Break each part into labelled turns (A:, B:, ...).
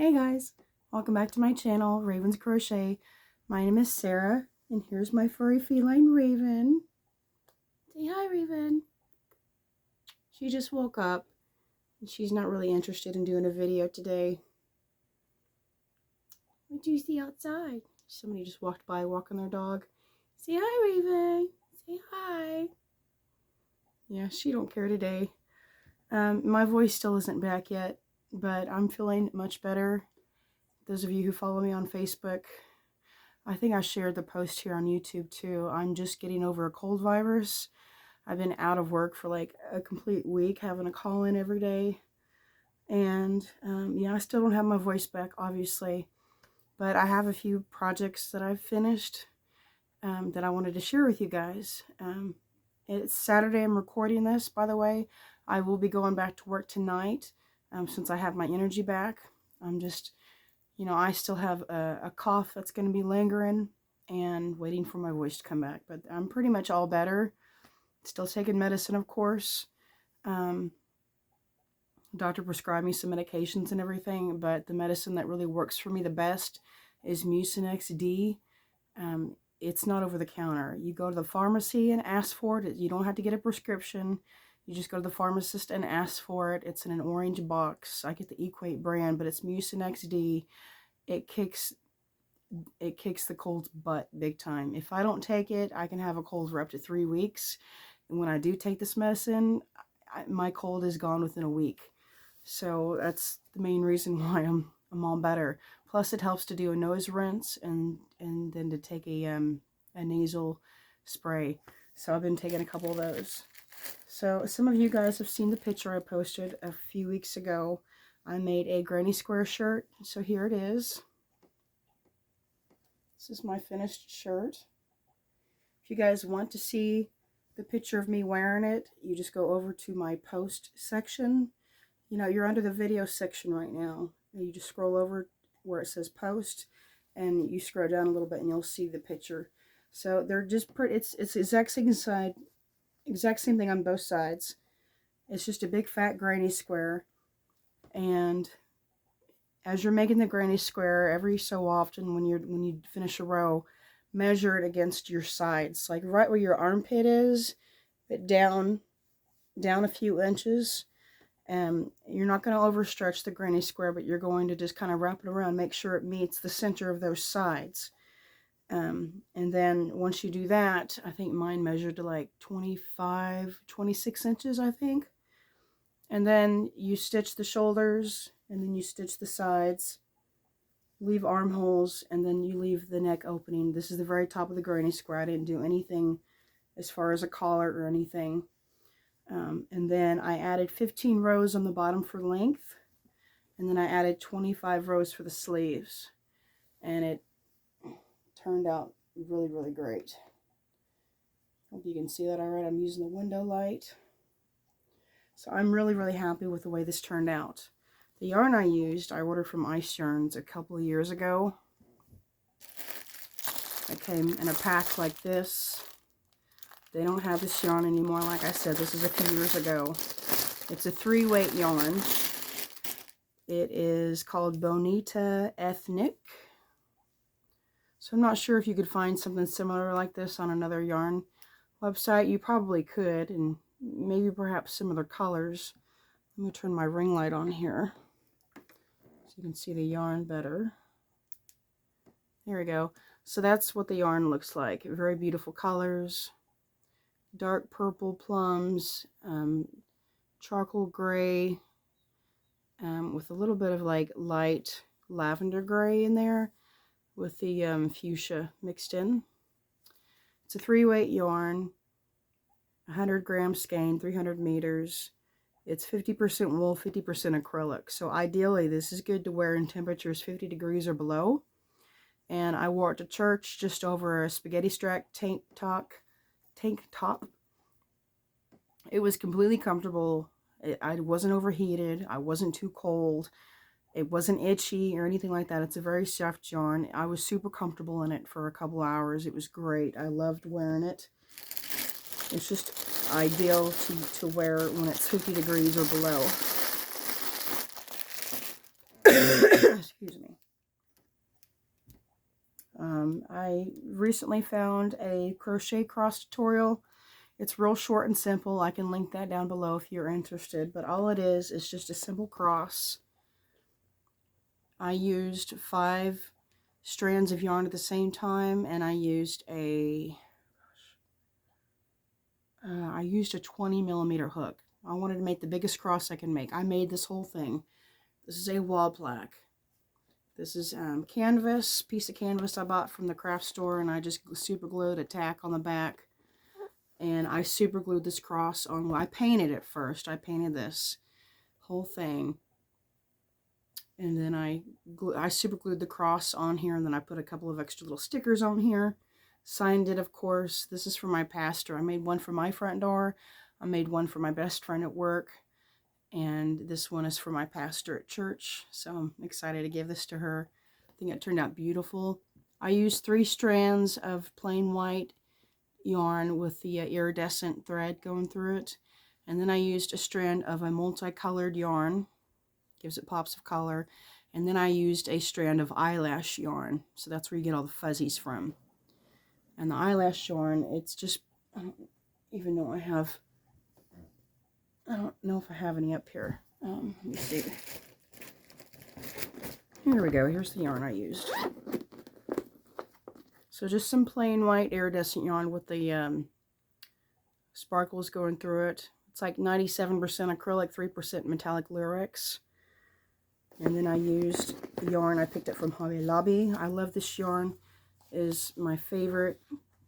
A: Hey guys, welcome back to my channel, Raven's Crochet. My name is Sarah, and here's my furry feline Raven. Say hi, Raven. She just woke up, and she's not really interested in doing a video today. What do you see outside? Somebody just walked by walking their dog. Say hi, Raven. Say hi. Yeah, she don't care today. My voice still isn't back yet, but I'm feeling much better. Those of you who follow me on Facebook, I think I shared the post here on YouTube too. I'm just getting over a cold virus. I've been out of work for like a complete week, having a call in every day. And yeah, I still don't have my voice back, obviously. But I have a few projects that I've finished that I wanted to share with you guys. It's Saturday, I'm recording this, by the way. I will be going back to work tonight since I have my energy back. I'm just, you know, I still have a cough that's going to be lingering and waiting for my voice to come back. But I'm pretty much all better. Still taking medicine, of course. Doctor prescribed me some medications and everything, but the medicine that really works for me the best is Mucinex D. It's not over the counter. You go to the pharmacy and ask for it. You don't have to get a prescription. You just go to the pharmacist and ask for it. It's in an orange box. I get the Equate brand, but it's Mucinex D. It kicks the cold's butt big time. If I don't take it, I can have a cold for up to 3 weeks. And when I do take this medicine, my cold is gone within a week. So that's the main reason why I'm all better. Plus, it helps to do a nose rinse and then to take a nasal spray. So I've been taking a couple of those. So some of you guys have seen the picture I posted a few weeks ago. I made a granny square shirt. So here it is. This is my finished shirt. If you guys want to see the picture of me wearing it, you just go over to my post section. You know, you're under the video section right now. You just scroll over where it says post, and you scroll down a little bit and you'll see the picture. So they're just pretty, it's the exact same thing on both sides. It's just a big fat granny square. And as you're making the granny square, every so often when you finish a row, measure it against your sides, like right where your armpit is, but down a few inches. You're not going to overstretch the granny square, but you're going to just kind of wrap it around, make sure it meets the center of those sides. And then once you do that, I think mine measured to like 26 inches, I think. And then you stitch the shoulders, and then you stitch the sides, leave armholes, and then you leave the neck opening. This is the very top of the granny square. I didn't do anything as far as a collar or anything. And then I added 15 rows on the bottom for length, and then I added 25 rows for the sleeves, and it turned out really, really great. Hope you can see that all right. I'm using the window light. So I'm really, really happy with the way this turned out. The yarn I used, I ordered from Ice Yarns a couple of years ago. It came in a pack like this. They don't have this yarn anymore. Like I said, this is a few years ago. It's a 3-weight yarn. It is called Bonita Ethnic. So I'm not sure if you could find something similar like this on another yarn website. You probably could, and maybe perhaps similar colors. Let me turn my ring light on here so you can see the yarn better. There we go. So that's what the yarn looks like. Very beautiful colors. Dark purple plums, charcoal gray, with a little bit of like light lavender gray in there with the fuchsia mixed in. It's a 3-weight yarn, 100 gram skein, 300 meters. It's 50% wool, 50% acrylic. So ideally this is good to wear in temperatures 50 degrees or below. And I wore it to church just over a spaghetti strap tank top. It was completely comfortable. I wasn't overheated. I wasn't too cold. It wasn't itchy or anything like that. It's a very soft yarn. I was super comfortable in it for a couple hours. It was great. I loved wearing it. It's just ideal to wear when it's 50 degrees or below. Excuse me. I recently found a crochet cross tutorial. It's real short and simple. I can link that down below if you're interested. But all it is just a simple cross. I used 5 strands of yarn at the same time, and I used a 20mm hook. I wanted to make the biggest cross I can make. I made this whole thing. This is a wall plaque. This is piece of canvas I bought from the craft store, and I just super glued a tack on the back. And I super glued this cross on. Well, I painted it first. I painted this whole thing. And then I super glued the cross on here, and then I put a couple of extra little stickers on here. Signed it, of course. This is for my pastor. I made one for my front door. I made one for my best friend at work. And this one is for my pastor at church. So I'm excited to give this to her. I think it turned out beautiful. I used 3 strands of plain white yarn with the iridescent thread going through it. And then I used a strand of a multicolored yarn. Gives it pops of color. And then I used a strand of eyelash yarn. So that's where you get all the fuzzies from. And the eyelash yarn, it's just, I don't even know I don't know if I have any up here. Let me see. Here we go. Here's the yarn I used. So just some plain white iridescent yarn with the sparkles going through it. It's like 97% acrylic, 3% metallic lyrics. And then I used the yarn I picked up from Hobby Lobby. I love this yarn. It is my favorite,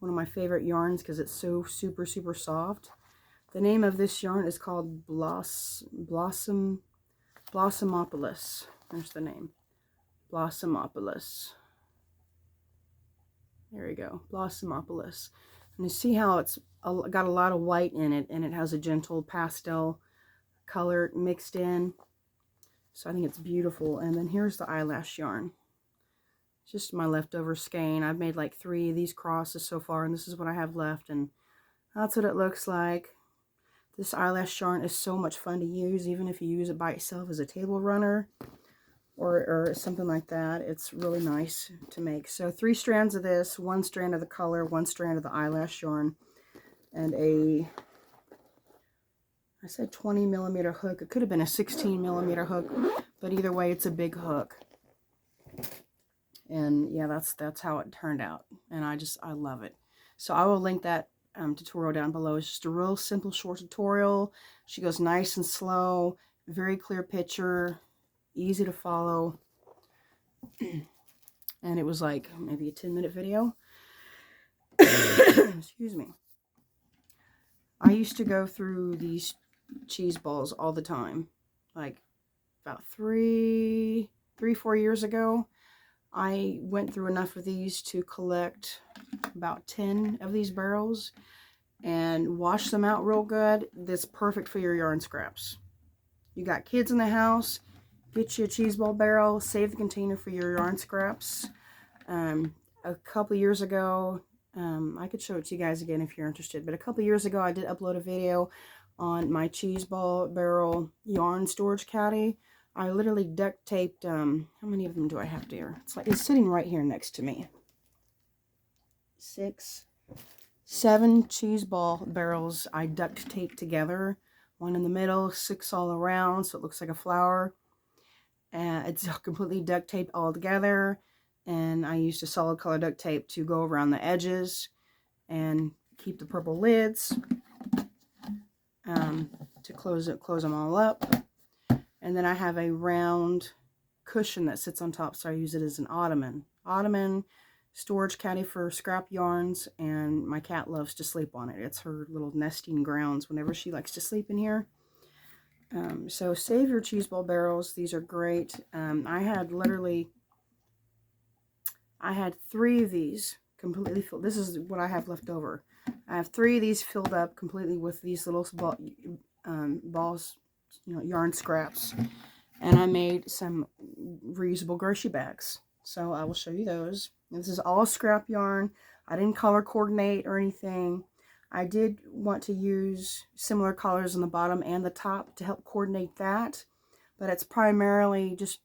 A: one of my favorite yarns because it's so super, super soft. The name of this yarn is called Blossomopolis. There's the name. Blossomopolis. There we go. Blossomopolis. And you see how it's got a lot of white in it, and it has a gentle pastel color mixed in. So I think it's beautiful. And then here's the eyelash yarn. It's just my leftover skein. I've made like 3 of these crosses so far, and this is what I have left, and that's what it looks like. This eyelash yarn is so much fun to use, even if you use it by itself as a table runner or something like that. It's really nice to make. So 3 strands of this, 1 strand of the color, 1 strand of the eyelash yarn, and I said 20mm hook. It could have been a 16mm hook, but either way, it's a big hook. And yeah, that's how it turned out. And I love it. So I will link that tutorial down below. It's just a real simple short tutorial. She goes nice and slow, very clear picture, easy to follow. And it was like maybe a 10-minute video. Excuse me. I used to go through these cheese balls all the time. Like about 3-4 years ago, I went through enough of these to collect about 10 of these barrels and wash them out real good. That's perfect for your yarn scraps. You got kids in the house, get you a cheese ball barrel, save the container for your yarn scraps. A couple years ago, I could show it to you guys again if you're interested, but a couple years ago I did upload a video on my cheese ball barrel yarn storage caddy. I literally duct taped, how many of them do I have here? It's sitting right here next to me. 6, 7 cheese ball barrels I duct taped together. 1 in the middle, 6 all around, so it looks like a flower. And it's completely duct taped all together. And I used a solid color duct tape to go around the edges and keep the purple lids to close them all up. And then I have a round cushion that sits on top, so I use it as an ottoman storage caddy for scrap yarns, and my cat loves to sleep on it. It's her little nesting grounds whenever she likes to sleep in here. So save your cheese ball barrels. These are great. I had 3 of these completely filled. This is what I have left over. I have 3 of these filled up completely with these little balls, yarn scraps. And I made some reusable grocery bags. So I will show you those. This is all scrap yarn. I didn't color coordinate or anything. I did want to use similar colors on the bottom and the top to help coordinate that. But it's primarily just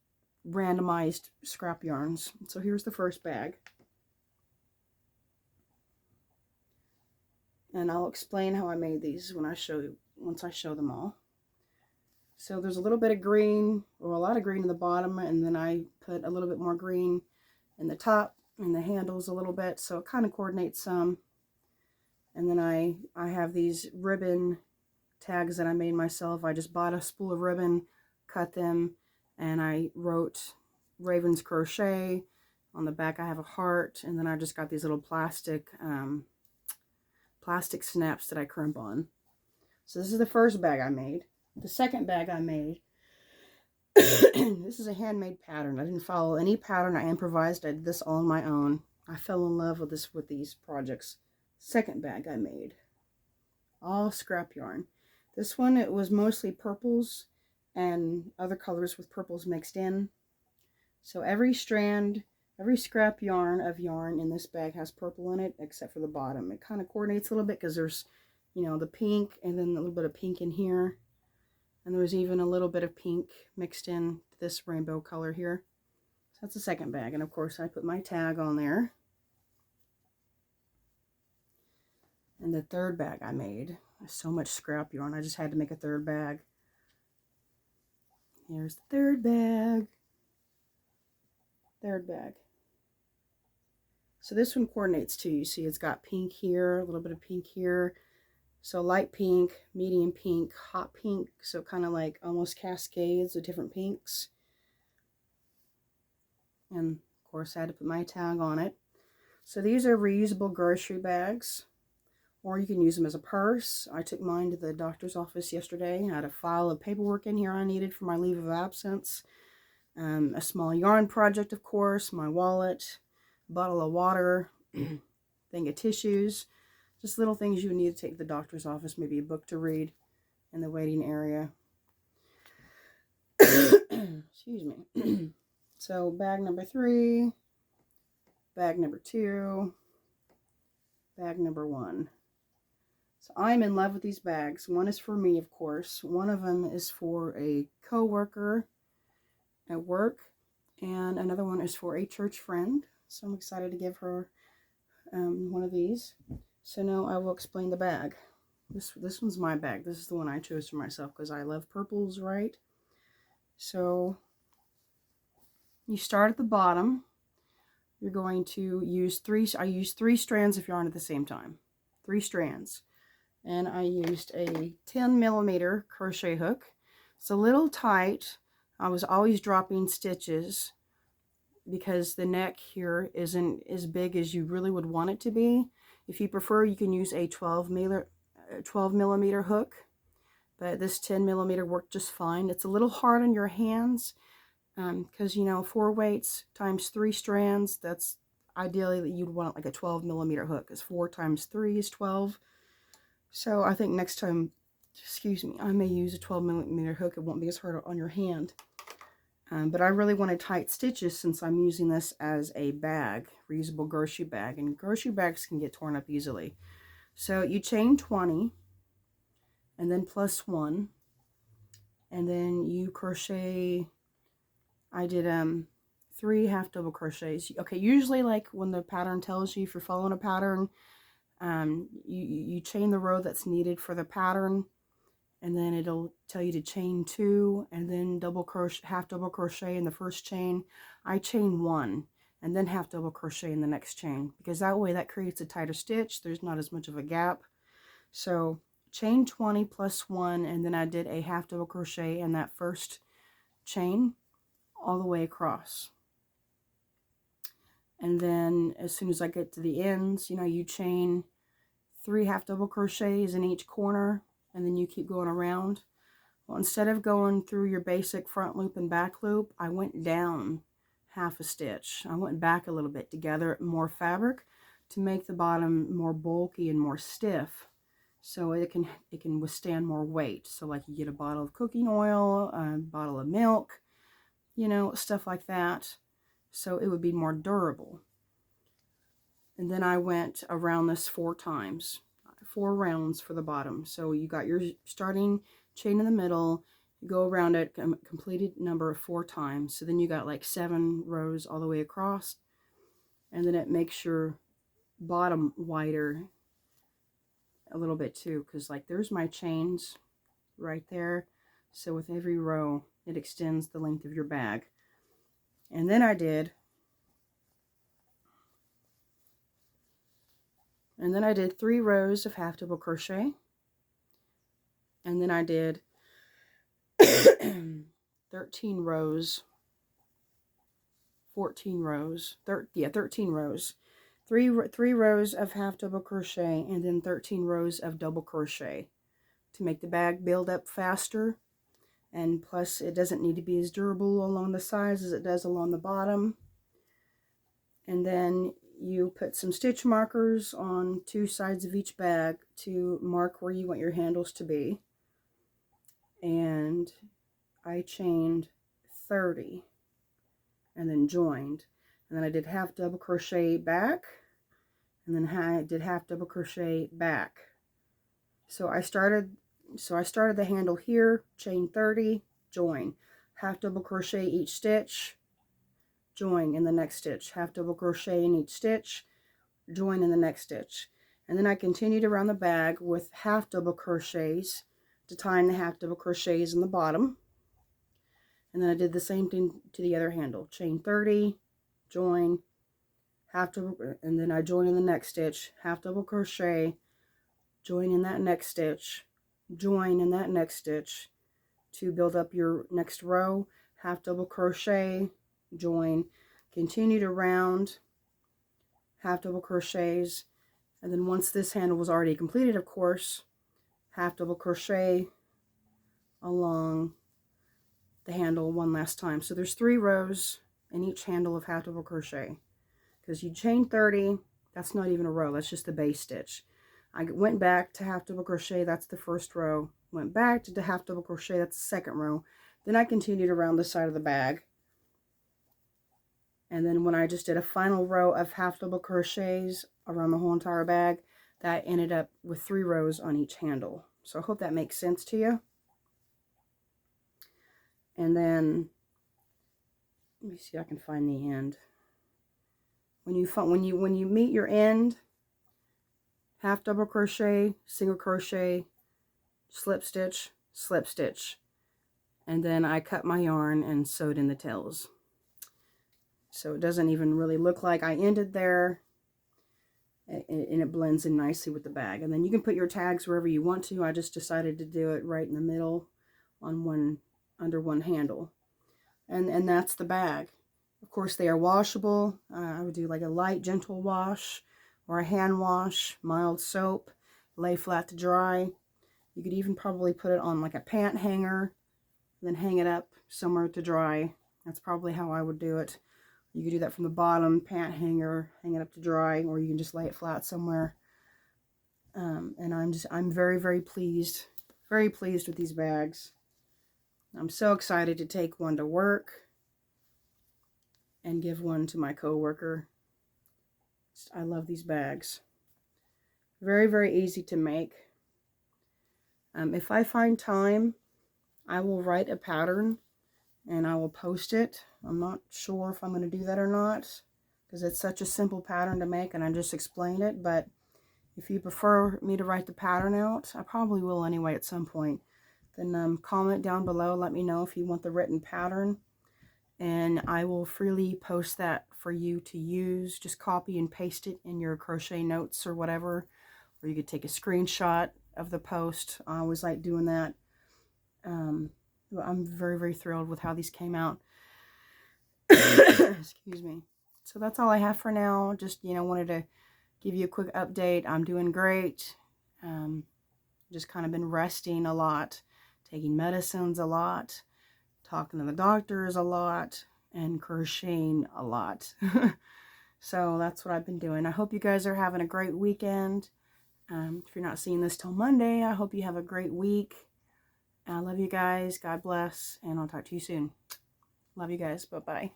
A: randomized scrap yarns. So here's the first bag. And I'll explain how I made these when once I show them all. So there's a little bit of green, or a lot of green in the bottom, and then I put a little bit more green in the top and the handles a little bit, so it kind of coordinates some. And then I have these ribbon tags that I made myself. I just bought a spool of ribbon, cut them, and I wrote Raven's Crochet. On the back I have a heart, and then I just got these little plastic snaps that I crimp on. So this is the first bag I made. The second bag I made, this is a handmade pattern. I didn't follow any pattern. I improvised. I did this all on my own. I fell in love with these projects. Second bag I made, all scrap yarn. This one, it was mostly purples and other colors with purples mixed in. So every strand, every scrap yarn in this bag has purple in it, except for the bottom. It kind of coordinates a little bit because there's, you know, the pink and then a little bit of pink in here. And there's even a little bit of pink mixed in this rainbow color here. So that's the second bag. And of course I put my tag on there. And the third bag I made, so much scrap yarn, I just had to make a third bag. Here's the third bag. Third bag. So this one coordinates too. You see it's got pink here, a little bit of pink here. So light pink, medium pink, hot pink. So kind of like almost cascades of different pinks. And of course I had to put my tag on it. So these are reusable grocery bags, or you can use them as a purse. I took mine to the doctor's office yesterday. I had a file of paperwork in here I needed for my leave of absence. A small yarn project, of course, my wallet, bottle of water, thing of tissues, just little things you would need to take to the doctor's office, maybe a book to read in the waiting area. Excuse me. So bag number 3, bag number 2, bag number 1. So I'm in love with these bags. One is for me, of course. One of them is for a co-worker at work, and another one is for a church friend. So I'm excited to give her one of these. So now I will explain the bag. This one's my bag. This is the one I chose for myself because I love purples, right? So you start at the bottom. You're going to use I used 3 strands of yarn at the same time. 3 strands. And I used a 10mm crochet hook. It's a little tight. I was always dropping stitches because the neck here isn't as big as you really would want it to be. If you prefer, you can use a 12mm hook, but this 10mm worked just fine. It's a little hard on your hands because, you know, 4 weights times 3 strands, that's ideally you'd want like a 12mm hook, because 4 times 3 is 12. So I think next time, excuse me, I may use a 12mm hook. It won't be as hard on your hand. But I really wanted tight stitches since I'm using this as a bag, reusable grocery bag. And grocery bags can get torn up easily. So you chain 20, and then plus 1. And then you crochet, I did 3 half double crochets. Okay, usually like when the pattern tells you, if you're following a pattern, you chain the row that's needed for the pattern, and then it'll tell you to chain 2 and then half double crochet in the first chain. I chain 1 and then half double crochet in the next chain, because that way that creates a tighter stitch. There's not as much of a gap. So chain 20 plus 1, and then I did a half double crochet in that first chain all the way across. And then as soon as I get to the ends, you know, you chain 3 half double crochets in each corner, and then you keep going around. Well, instead of going through your basic front loop and back loop, I went down half a stitch. I went back a little bit to gather more fabric to make the bottom more bulky and more stiff, so it can withstand more weight. So like you get a bottle of cooking oil, a bottle of milk, you know, stuff like that, so it would be more durable. And then I went around this 4 times. 4 rounds for the bottom. So you got your starting chain in the middle, go around it a completed number of 4 times. So then you got like 7 rows all the way across, and then it makes your bottom wider a little bit too, because like there's my chains right there. So with every row, it extends the length of your bag. And then I did 3 rows of half double crochet, and then I did 13 rows, 14 rows, 13 rows, 3 rows of half double crochet, and then 13 rows of double crochet to make the bag build up faster. And plus it doesn't need to be as durable along the sides as it does along the bottom. And then you put some stitch markers on 2 sides of each bag to mark where you want your handles to be. And I chained 30 and then joined. And then I did half double crochet back, and then I did half double crochet back. So I started the handle here, chain 30, join, half double crochet each stitch, join in the next stitch, half double crochet in each stitch, join in the next stitch. And then I continued around the bag with half double crochets to tie in the half double crochets in the bottom. And then I did the same thing to the other handle, chain 30, join, half double, and then I join in the next stitch, half double crochet, join in that next stitch, join in that next stitch to build up your next row, half double crochet, join, continued around, half double crochets, and then once this handle was already completed, of course, half double crochet along the handle one last time. So there's 3 rows in each handle of half double crochet, because you chain 30, that's not even a row, that's just the base stitch. I went back to half double crochet, that's the first row, went back to the half double crochet, that's the second row. Then I continued around the side of the bag, and then when I just did a final row of half double crochets around the whole entire bag, that ended up with 3 rows on each handle. So I hope that makes sense to you. And then let me see if I can find the end. When you meet your end, half double crochet, single crochet, slip stitch, and then I cut my yarn and sewed in the tails. So it doesn't even really look like I ended there, and it blends in nicely with the bag. And then you can put your tags wherever you want to. I just decided to do it right in the middle on under one handle, and that's the bag. Of course, they are washable. I would do like a light, gentle wash or a hand wash, mild soap, lay flat to dry. You could even probably put it on like a pant hanger, then hang it up somewhere to dry. That's probably how I would do it. You could do that from the bottom, pant hanger, hang it up to dry, or you can just lay it flat somewhere. And I'm very, very pleased with these bags. I'm so excited to take one to work and give one to my coworker. I love these bags. Very, very easy to make. If I find time, I will write a pattern and I will post it. I'm not sure if I'm going to do that or not, because it's such a simple pattern to make and I just explained it. But if you prefer me to write the pattern out, I probably will anyway at some point. Then comment down below, let me know if you want the written pattern, and I will freely post that for you to use. Just copy and paste it in your crochet notes or whatever, or you could take a screenshot of the post. I always like doing that. I'm very, very thrilled with how these came out. Excuse me. So that's all I have for now. Just, wanted to give you a quick update. I'm doing great. Just kind of been resting a lot, taking medicines a lot, talking to the doctors a lot, and crocheting a lot. So that's what I've been doing. I hope you guys are having a great weekend. If you're not seeing this till Monday, I hope you have a great week. I love you guys. God bless. And I'll talk to you soon. Love you guys. Bye-bye.